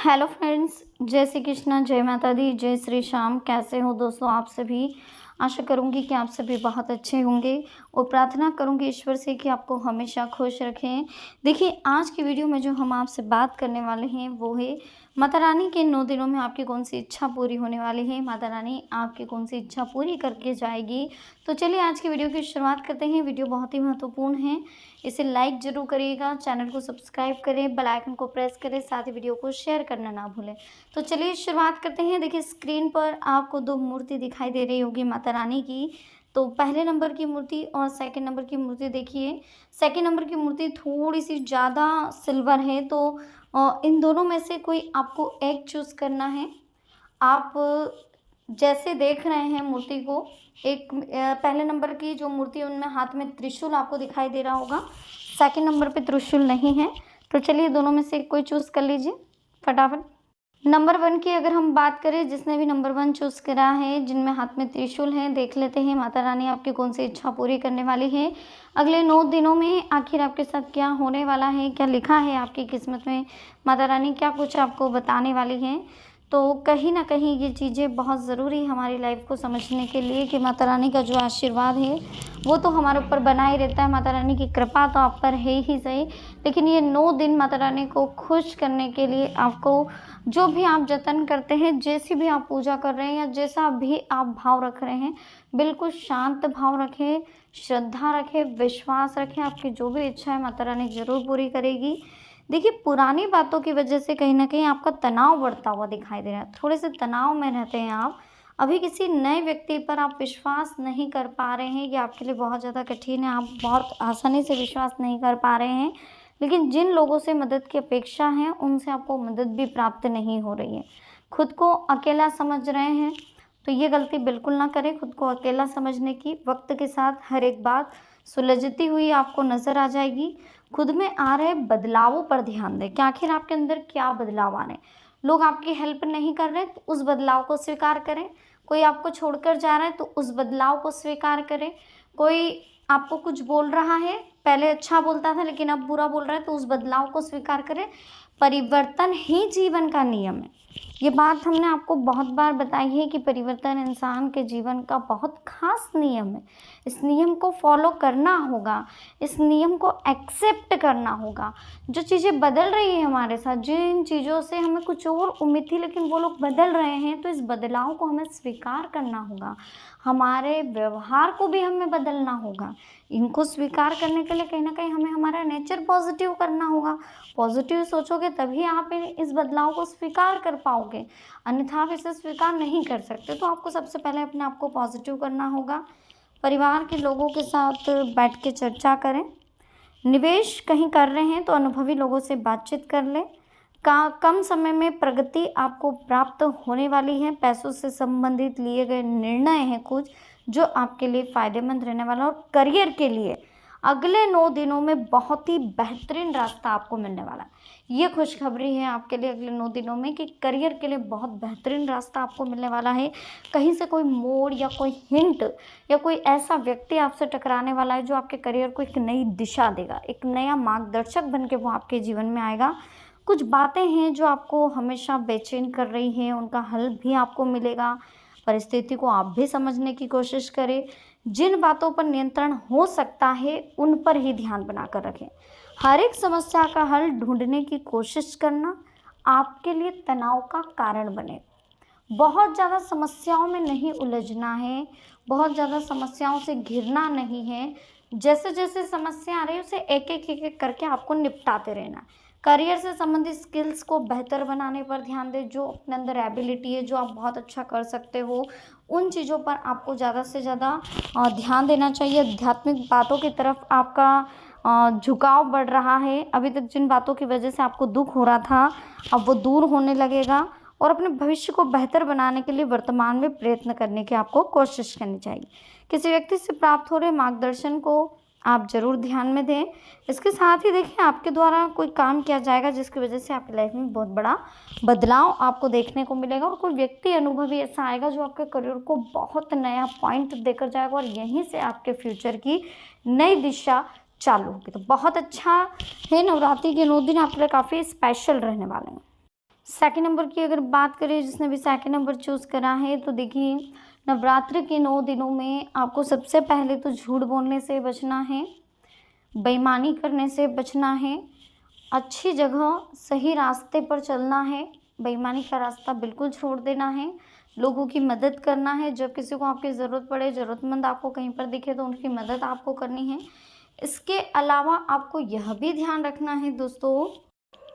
Hello friends, जय श्री कृष्णा, जय माता दी, जय श्री श्याम। कैसे हो दोस्तों आप सभी। आशा करूंगी कि आप सभी बहुत अच्छे होंगे और प्रार्थना करूंगी ईश्वर से कि आपको हमेशा खुश रखें। देखिए, आज की वीडियो में जो हम आपसे बात करने वाले हैं वो है माता रानी के 9 दिनों में आपकी कौन सी इच्छा पूरी होने वाली है। माता रानी आपकी कौन सी इच्छा पूरी करके जाएगी। तो चलिए आज की वीडियो की शुरुआत करते हैं। वीडियो बहुत ही महत्वपूर्ण है, इसे लाइक जरूर करिएगा, चैनल को सब्सक्राइब करें, बेल आइकन को प्रेस करें, साथ ही वीडियो को शेयर करना ना भूलें। तो चलिए शुरुआत करते हैं। देखिए, स्क्रीन पर आपको 2 मूर्ति दिखाई दे रही होगी माता रानी की। तो पहले नंबर की मूर्ति और सेकंड नंबर की मूर्ति देखिए। सेकंड नंबर की मूर्ति थोड़ी सी ज़्यादा सिल्वर है, तो इन दोनों में से कोई आपको एक चूज़ करना है। आप जैसे देख रहे हैं मूर्ति को, एक पहले नंबर की जो मूर्ति है उनमें हाथ में त्रिशूल आपको दिखाई दे रहा होगा, सेकंड नंबर पे त्रिशूल नहीं है। तो चलिए दोनों में से कोई चूज़ कर लीजिए फटाफट। नंबर 1 की अगर हम बात करें, जिसने भी नंबर 1 चूज़ करा है, जिनमें हाथ में त्रिशूल है, देख लेते हैं माता रानी आपकी कौन सी इच्छा पूरी करने वाली है अगले 9 दिनों में। आखिर आपके साथ क्या होने वाला है, क्या लिखा है आपकी किस्मत में, माता रानी क्या कुछ आपको बताने वाली हैं। तो कहीं ना कहीं ये चीज़ें बहुत ज़रूरी है हमारी लाइफ को समझने के लिए कि माता रानी का जो आशीर्वाद है वो तो हमारे ऊपर बना ही रहता है। माता रानी की कृपा तो आप पर है ही सही, लेकिन ये 9 दिन माता रानी को खुश करने के लिए आपको जो भी आप जतन करते हैं, जैसी भी आप पूजा कर रहे हैं या जैसा भी आप भाव रख रहे हैं, बिल्कुल शांत भाव रखें, श्रद्धा रखें, विश्वास रखें। आपकी जो भी इच्छा है माता रानी ज़रूर पूरी करेगी। देखिए, पुरानी बातों की वजह से कहीं न कहीं आपका तनाव बढ़ता हुआ दिखाई दे रहा है। थोड़े से तनाव में रहते हैं आप। अभी किसी नए व्यक्ति पर आप विश्वास नहीं कर पा रहे हैं, ये आपके लिए बहुत ज़्यादा कठिन है। आप बहुत आसानी से विश्वास नहीं कर पा रहे हैं, लेकिन जिन लोगों से मदद की अपेक्षा है, उनसे आपको मदद भी प्राप्त नहीं हो रही है। खुद को अकेला समझ रहे हैं, तो ये गलती बिल्कुल ना करें। खुद को अकेला समझने की वक्त के साथ हर एक बात सुलझती हुई आपको नज़र आ जाएगी। खुद में आ रहे बदलावों पर ध्यान दें कि आखिर आपके अंदर क्या बदलाव आ रहे हैं। लोग आपकी हेल्प नहीं कर रहे तो उस बदलाव को स्वीकार करें। कोई आपको छोड़कर जा रहा है तो उस बदलाव को स्वीकार करें। कोई आपको कुछ बोल रहा है, पहले अच्छा बोलता था लेकिन अब बुरा बोल रहा है, तो उस बदलाव को स्वीकार करें। परिवर्तन ही जीवन का नियम है। ये बात हमने आपको बहुत बार बताई है कि परिवर्तन इंसान के जीवन का बहुत खास नियम है। इस नियम को फॉलो करना होगा, इस नियम को एक्सेप्ट करना होगा। जो चीज़ें बदल रही है हमारे साथ, जिन चीज़ों से हमें कुछ और उम्मीद थी लेकिन वो लोग बदल रहे हैं, तो इस बदलाव को हमें स्वीकार करना होगा। हमारे व्यवहार को भी हमें बदलना होगा। इनको स्वीकार करने के लिए कहीं ना कहीं हमें हमारा नेचर पॉजिटिव करना होगा। पॉजिटिव सोचोगे तभी आप इस बदलाव को स्वीकार कर पाओगे, अन्यथा आप इसे स्वीकार नहीं कर सकते। तो आपको सबसे पहले अपने आप को पॉजिटिव करना होगा। परिवार के लोगों के साथ बैठ के चर्चा करें। निवेश कहीं कर रहे हैं तो अनुभवी लोगों से बातचीत कर लें। कम समय में प्रगति आपको प्राप्त होने वाली है। पैसों से संबंधित लिए गए निर्णय हैं कुछ जो आपके लिए फ़ायदेमंद रहने वाला है। और करियर के लिए अगले 9 दिनों में बहुत ही बेहतरीन रास्ता आपको मिलने वाला है। ये खुशखबरी है आपके लिए अगले 9 दिनों में कि करियर के लिए बहुत बेहतरीन रास्ता आपको मिलने वाला है। कहीं से कोई मोड़ या कोई हिंट या कोई ऐसा व्यक्ति आपसे टकराने वाला है जो आपके करियर को एक नई दिशा देगा, एक नया मार्गदर्शक बन के वो आपके जीवन में आएगा। कुछ बातें हैं जो आपको हमेशा बेचैन कर रही हैं, उनका हल भी आपको मिलेगा। परिस्थिति को आप भी समझने की कोशिश करें। जिन बातों पर नियंत्रण हो सकता है उन पर ही ध्यान बनाकर रखें। हर एक समस्या का हल ढूंढने की कोशिश करना आपके लिए तनाव का कारण बने। बहुत ज़्यादा समस्याओं में नहीं उलझना है, बहुत ज़्यादा समस्याओं से घिरना नहीं है। जैसे जैसे समस्या आ रही है उसे एक एक करके आपको निपटाते रहना है। करियर से संबंधित स्किल्स को बेहतर बनाने पर ध्यान दें। जो अपने अंदर एबिलिटी है, जो आप बहुत अच्छा कर सकते हो, उन चीज़ों पर आपको ज़्यादा से ज़्यादा ध्यान देना चाहिए। आध्यात्मिक बातों की तरफ आपका झुकाव बढ़ रहा है। अभी तक जिन बातों की वजह से आपको दुख हो रहा था, अब वो दूर होने लगेगा। और अपने भविष्य को बेहतर बनाने के लिए वर्तमान में प्रयत्न करने की आपको कोशिश करनी चाहिए। किसी व्यक्ति से प्राप्त हो रहे मार्गदर्शन को आप ज़रूर ध्यान में दें। इसके साथ ही देखिए, आपके द्वारा कोई काम किया जाएगा जिसकी वजह से आपकी लाइफ में बहुत बड़ा बदलाव आपको देखने को मिलेगा। और कोई व्यक्ति अनुभवी ऐसा आएगा जो आपके करियर को बहुत नया पॉइंट देकर जाएगा और यहीं से आपके फ्यूचर की नई दिशा चालू होगी। तो बहुत अच्छा है, नवरात्रि के 9 दिन आपके लिए काफ़ी स्पेशल रहने वाले हैं। सेकंड नंबर की अगर बात करें, जिसने भी सेकंड नंबर चूज़ करा है, तो देखिए नवरात्रि के 9 दिनों में आपको सबसे पहले तो झूठ बोलने से बचना है, बेईमानी करने से बचना है, अच्छी जगह सही रास्ते पर चलना है, बेईमानी का रास्ता बिल्कुल छोड़ देना है, लोगों की मदद करना है, जब किसी को आपकी ज़रूरत पड़े, ज़रूरतमंद आपको कहीं पर दिखे तो उनकी मदद आपको करनी है। इसके अलावा आपको यह भी ध्यान रखना है दोस्तों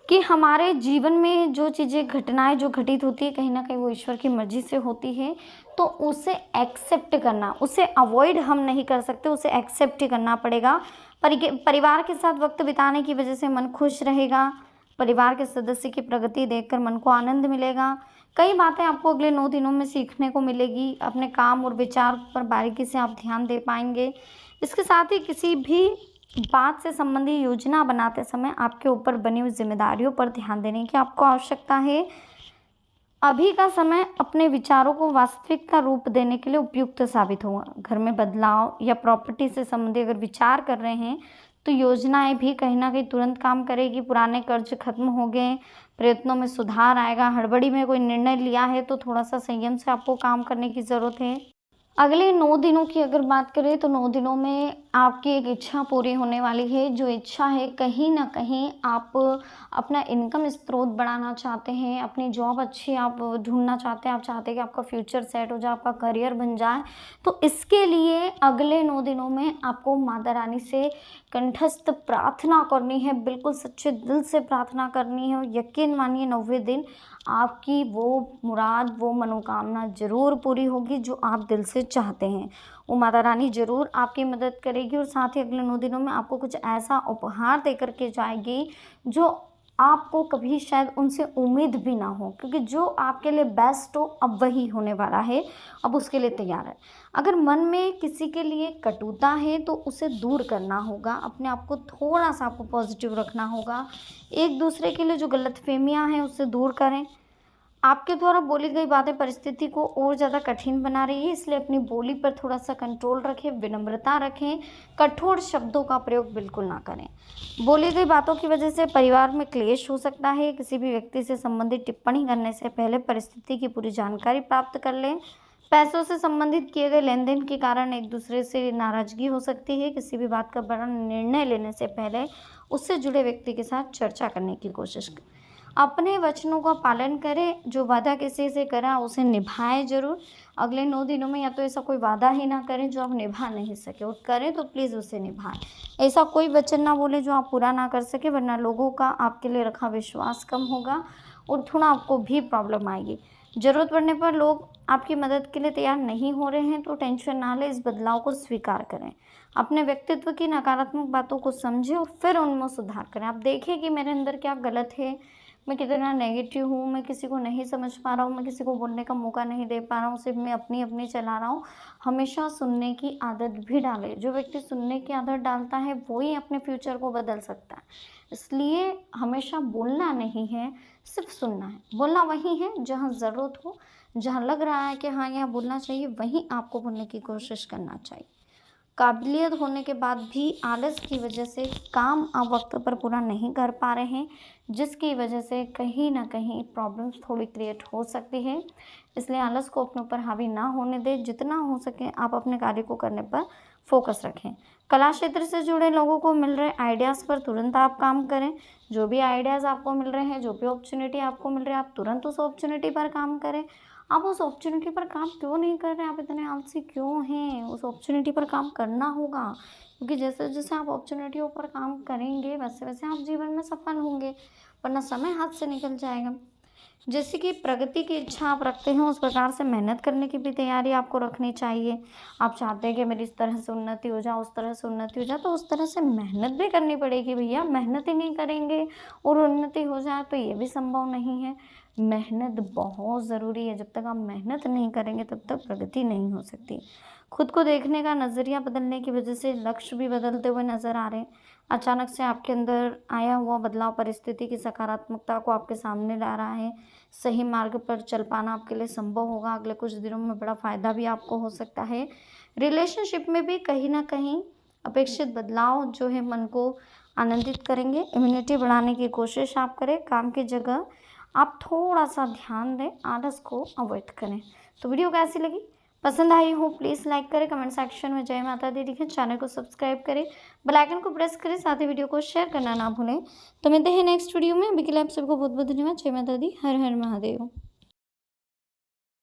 कि हमारे जीवन में जो चीज़ें, घटनाएँ जो घटित होती है, कहीं न कहीं वो ईश्वर की मर्ज़ी से होती है, तो उसे एक्सेप्ट करना, उसे अवॉइड हम नहीं कर सकते, उसे एक्सेप्ट ही करना पड़ेगा। परिवार के साथ वक़्त बिताने की वजह से मन खुश रहेगा, परिवार के सदस्य की प्रगति देखकर मन को आनंद मिलेगा। कई बातें आपको अगले 9 दिनों में सीखने को मिलेगी, अपने काम और विचार पर बारीकी से आप ध्यान दे पाएँगे। इसके साथ ही किसी भी बात से संबंधित योजना बनाते समय आपके ऊपर बनी हुई ज़िम्मेदारियों पर ध्यान देने की आपको आवश्यकता है। अभी का समय अपने विचारों को वास्तविकता रूप देने के लिए उपयुक्त साबित होगा। घर में बदलाव या प्रॉपर्टी से संबंधित अगर विचार कर रहे हैं, तो योजनाएँ भी कहीं न कहीं तुरंत काम करेगी। पुराने कर्ज खत्म हो गए, प्रयत्नों में सुधार आएगा। हड़बड़ी में कोई निर्णय लिया है तो थोड़ा-सा संयम से आपको काम करने की ज़रूरत है। अगले 9 दिनों की अगर बात करें, तो 9 दिनों में आपकी एक इच्छा पूरी होने वाली है। जो इच्छा है, कहीं न कहीं आप अपना इनकम स्रोत बढ़ाना चाहते हैं, अपनी जॉब अच्छी आप ढूँढना चाहते हैं, आप चाहते हैं कि आपका फ्यूचर सेट हो जाए, आपका करियर बन जाए। तो इसके लिए अगले 9 दिनों में आपको माता रानी से कंठस्थ प्रार्थना करनी है, बिल्कुल सच्चे दिल से प्रार्थना करनी है, और यकीन मानिए 9वें दिन आपकी वो मुराद, वो मनोकामना ज़रूर पूरी होगी जो आप दिल से चाहते हैं। वो माता रानी ज़रूर आपकी मदद करेगी, और साथ ही अगले 9 दिनों में आपको कुछ ऐसा उपहार दे कर के जाएगी जो आपको कभी शायद उनसे उम्मीद भी ना हो, क्योंकि जो आपके लिए बेस्ट हो अब वही होने वाला है, अब उसके लिए तैयार है। अगर मन में किसी के लिए कटुता है तो उसे दूर करना होगा, अपने आप को थोड़ा-सा आपको पॉजिटिव रखना होगा। एक दूसरे के लिए जो गलतफ़हमियाँ हैं उससे दूर करें। आपके द्वारा बोली गई बातें परिस्थिति को और ज़्यादा कठिन बना रही है, इसलिए अपनी बोली पर थोड़ा-सा कंट्रोल रखें, विनम्रता रखें, कठोर शब्दों का प्रयोग बिल्कुल ना करें। बोली गई बातों की वजह से परिवार में क्लेश हो सकता है। किसी भी व्यक्ति से संबंधित टिप्पणी करने से पहले परिस्थिति की पूरी जानकारी प्राप्त कर लें। पैसों से संबंधित किए गए लेन-देन के कारण एक दूसरे से नाराज़गी हो सकती है। किसी भी बात का बड़ा निर्णय लेने से पहले उससे जुड़े व्यक्ति के साथ चर्चा करने की कोशिश करें। अपने वचनों का पालन करें, जो वादा किसी से करा उसे निभाएँ ज़रूर। अगले 9 दिनों में या तो ऐसा कोई वादा ही ना करें जो आप निभा नहीं सकें, और करें तो प्लीज़ उसे निभाएँ। ऐसा कोई वचन ना बोलें जो आप पूरा ना कर सकें, वरना लोगों का आपके लिए रखा विश्वास कम होगा और थोड़ा आपको भी प्रॉब्लम आएगी। ज़रूरत पड़ने पर लोग आपकी मदद के लिए तैयार नहीं हो रहे हैं तो टेंशन ना लें, इस बदलाव को स्वीकार करें। अपने व्यक्तित्व की नकारात्मक बातों को समझें और फिर उनमें सुधार करें। आप देखें कि मेरे अंदर क्या गलत है, मैं कितना नेगेटिव हूँ, मैं किसी को नहीं समझ पा रहा हूँ, मैं किसी को बोलने का मौका नहीं दे पा रहा हूँ, सिर्फ मैं अपनी चला रहा हूँ। हमेशा सुनने की आदत भी डालें। जो व्यक्ति सुनने की आदत डालता है वो ही अपने फ्यूचर को बदल सकता है। इसलिए हमेशा बोलना नहीं है, सिर्फ सुनना है। बोलना वहीं है जहाँ ज़रूरत हो, जहाँ लग रहा है कि हाँ यहाँ बोलना चाहिए, वहीं आपको बोलने की कोशिश करना चाहिए। काबिलियत होने के बाद भी आलस की वजह से काम आप वक्त पर पूरा नहीं कर पा रहे हैं, जिसकी वजह से कहीं न कहीं प्रॉब्लम्स थोड़ी क्रिएट हो सकती है। इसलिए आलस को अपने ऊपर हावी ना होने दें, जितना हो सके आप अपने कार्य को करने पर फोकस रखें। कला क्षेत्र से जुड़े लोगों को मिल रहे आइडियाज़ पर तुरंत आप काम करें। जो भी आइडियाज़ आपको मिल रहे हैं, जो भी अपॉर्चुनिटी आपको मिल रही है, आप तुरंत उस अपॉर्चुनिटी पर काम करें। आप उस अपॉर्चुनिटी पर काम क्यों नहीं कर रहे हैं? आप इतने आलसी क्यों हैं? उस अपॉर्चुनिटी पर काम करना होगा, क्योंकि जैसे-जैसे आप अपॉर्चुनिटियों पर काम करेंगे, वैसे-वैसे आप जीवन में सफल होंगे, वरना समय हाथ से निकल जाएगा। जैसे कि प्रगति की इच्छा आप रखते हैं, उस प्रकार से मेहनत करने की भी तैयारी आपको रखनी चाहिए। आप चाहते हैं कि मेरी इस तरह से उन्नति हो जाए, उस तरह से उन्नति हो जाए, तो उस तरह से मेहनत भी करनी पड़ेगी भैया। मेहनत ही नहीं करेंगे और उन्नति हो जाए तो ये भी संभव नहीं है। मेहनत बहुत ज़रूरी है। जब तक आप मेहनत नहीं करेंगे तब तक प्रगति नहीं हो सकती। खुद को देखने का नज़रिया बदलने की वजह से लक्ष्य भी बदलते हुए नज़र आ रहे हैं। अचानक से आपके अंदर आया हुआ बदलाव परिस्थिति की सकारात्मकता को आपके सामने ला रहा है। सही मार्ग पर चल पाना आपके लिए संभव होगा। अगले कुछ दिनों में बड़ा फ़ायदा भी आपको हो सकता है। रिलेशनशिप में भी कहीं न कहीं अपेक्षित बदलाव जो है मन को आनंदित करेंगे। इम्यूनिटी बढ़ाने की कोशिश आप करें। काम की जगह आप थोड़ा सा ध्यान दें, आलस को अवॉइड करें। तो वीडियो कैसी लगी, पसंद आई हो प्लीज़ लाइक करें, कमेंट सेक्शन में जय माता दी लिखें, चैनल को सब्सक्राइब करें, बेल आइकन को प्रेस करें, साथ ही वीडियो को शेयर करना ना भूलें। तो मिलते हैं नेक्स्ट वीडियो में। अभी के लिए आप सबको बहुत बहुत धन्यवाद। जय माता दी, हर हर महादेव।